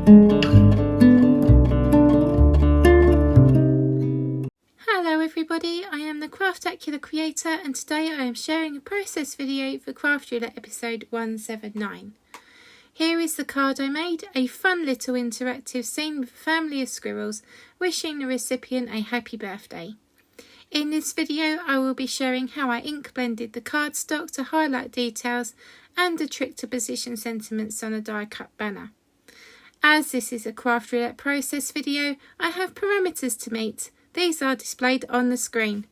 Hello everybody, I am the Craftacular creator and today I am sharing a process video for Craft Roulette episode 179. Here is the card I made, a fun little interactive scene with a family of squirrels wishing the recipient a happy birthday. In this video I will be showing how I ink blended the cardstock to highlight details and a trick to position sentiments on a die cut banner. As this is a Craft Roulette process video, I have parameters to meet. These are displayed on the screen.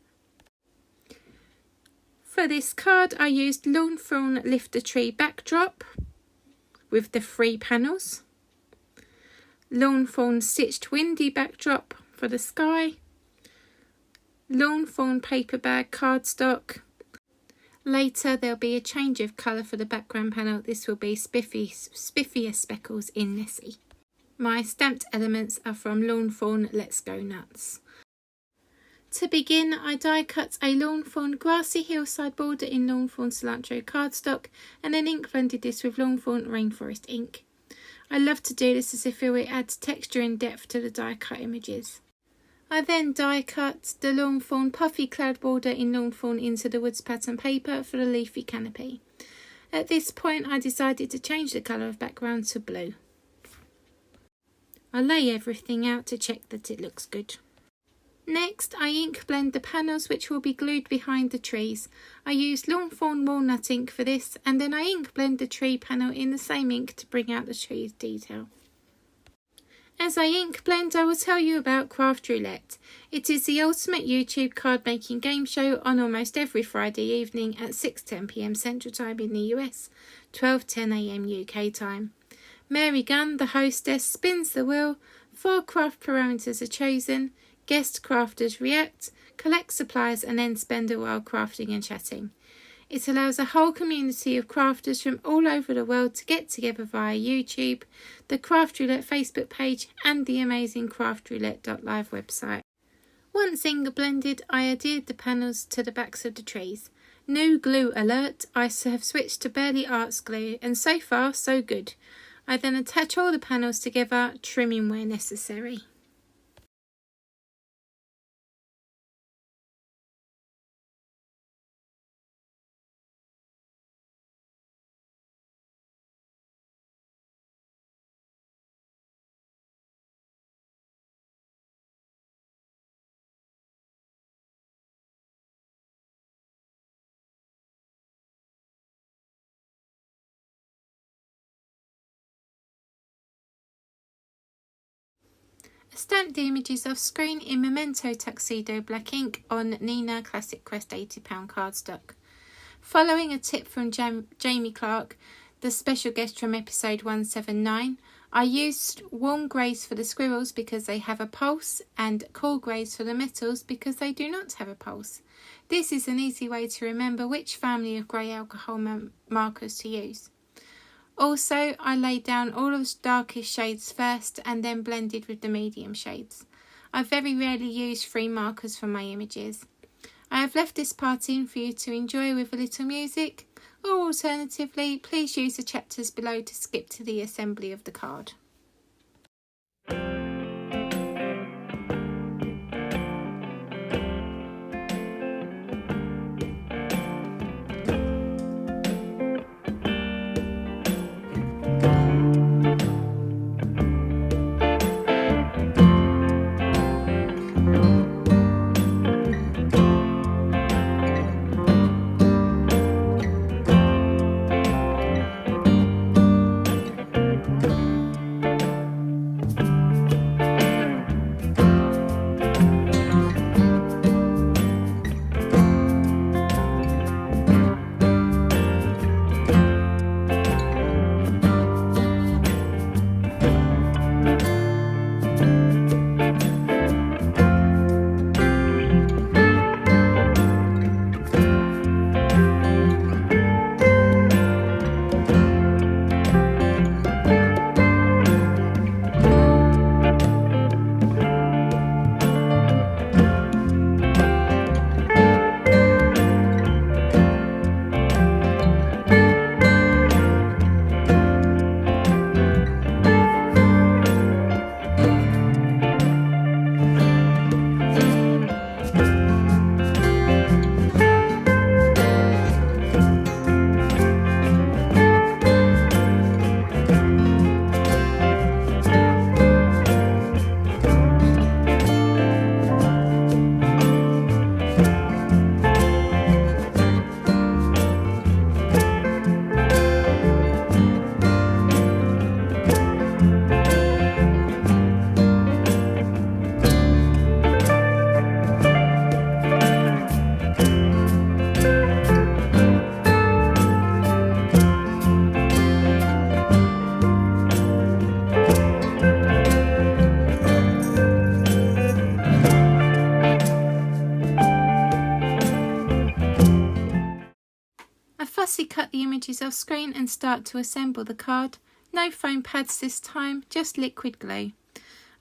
For this card I used Lawn Fawn Lift a Tree backdrop with the 3 panels, Lawn Fawn Stitched Windy backdrop for the sky, Lawn Fawn paper bag cardstock. Later there'll be a change of colour for the background panel. This will be spiffier speckles in Nessie. My stamped elements are from Lawn Fawn Let's Go Nuts. To begin, I die cut a Lawn Fawn grassy hillside border in Lawn Fawn cilantro cardstock and then ink blended this with Lawn Fawn rainforest ink. I love to do this as I feel it adds texture and depth to the die cut images. I then die cut the Lawn Fawn puffy cloud border in Lawn Fawn Into the Woods pattern paper for the leafy canopy. At this point I decided to change the colour of background to blue. I lay everything out to check that it looks good. Next, I ink blend the panels which will be glued behind the trees. I used Lawn Fawn walnut ink for this and then I ink blend the tree panel in the same ink to bring out the tree's detail. As I ink blend, I will tell you about Craft Roulette. It is the ultimate YouTube card making game show on almost every Friday evening at 6:10 p.m. Central Time in the US, 12:10 a.m. UK time. Mary Gunn, the hostess, spins the wheel, 4 craft parameters are chosen, guest crafters react, collect supplies and then spend a while crafting and chatting. It allows a whole community of crafters from all over the world to get together via YouTube, the Craft Roulette Facebook page and the amazing craftroulette.live website. Once ink blended, I adhered the panels to the backs of the trees. No glue alert, I have switched to Barely Arts glue and so far so good. I then attach all the panels together, trimming where necessary. Stamp the images off screen in Memento Tuxedo black ink on Nina Classic Quest £80 cardstock. Following a tip from Jamie Clark, the special guest from episode 179, I used warm greys for the squirrels because they have a pulse and cool greys for the metals because they do not have a pulse. This is an easy way to remember which family of grey alcohol markers to use. Also, I laid down all of the darkest shades first and then blended with the medium shades. I very rarely use 3 markers for my images. I have left this part in for you to enjoy with a little music, or alternatively, please use the chapters below to skip to the assembly of the card. images off screen and start to assemble the card. No foam pads this time, just liquid glue.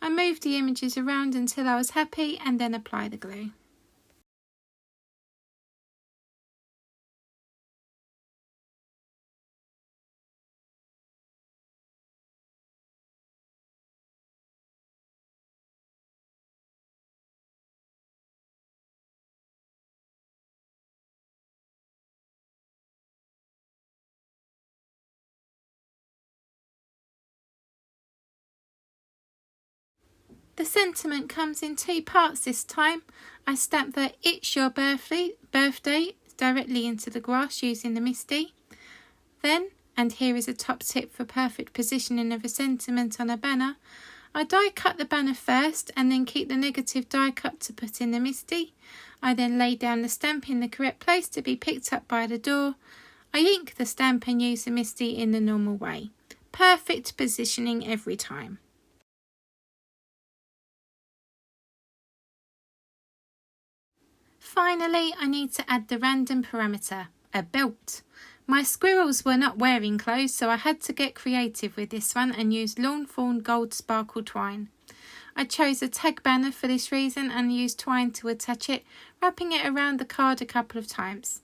I moved the images around until I was happy and then apply the glue. The sentiment comes in 2 parts this time. I stamp the "It's Your Birthday" directly into the grass using the MISTI. Then, and here is a top tip for perfect positioning of a sentiment on a banner, I die cut the banner first and then keep the negative die cut to put in the MISTI. I then lay down the stamp in the correct place to be picked up by the door. I ink the stamp and use the MISTI in the normal way. Perfect positioning every time. Finally, I need to add the random parameter, a belt. My squirrels were not wearing clothes, so I had to get creative with this one and use lawn fawn gold sparkle twine. I chose a tag banner for this reason and used twine to attach it, wrapping it around the card a couple of times.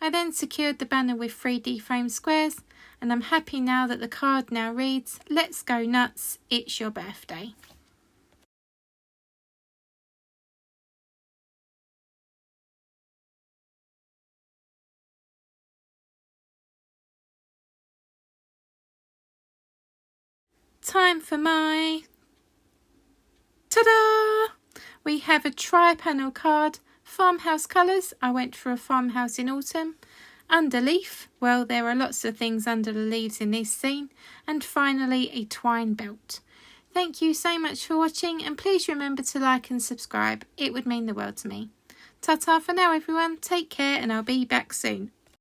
I then secured the banner with 3D foam squares, and I'm happy now that the card now reads, "Let's go nuts, it's your birthday." Time for my TADA! We have a tri-panel card. Farmhouse colours, I went for a farmhouse in autumn. Underleaf, well, there are lots of things under the leaves in this scene. And finally, a twine belt. Thank you so much for watching, and please remember to like and subscribe. It would mean the world to me. Ta-ta for now, everyone. Take care, and I'll be back soon.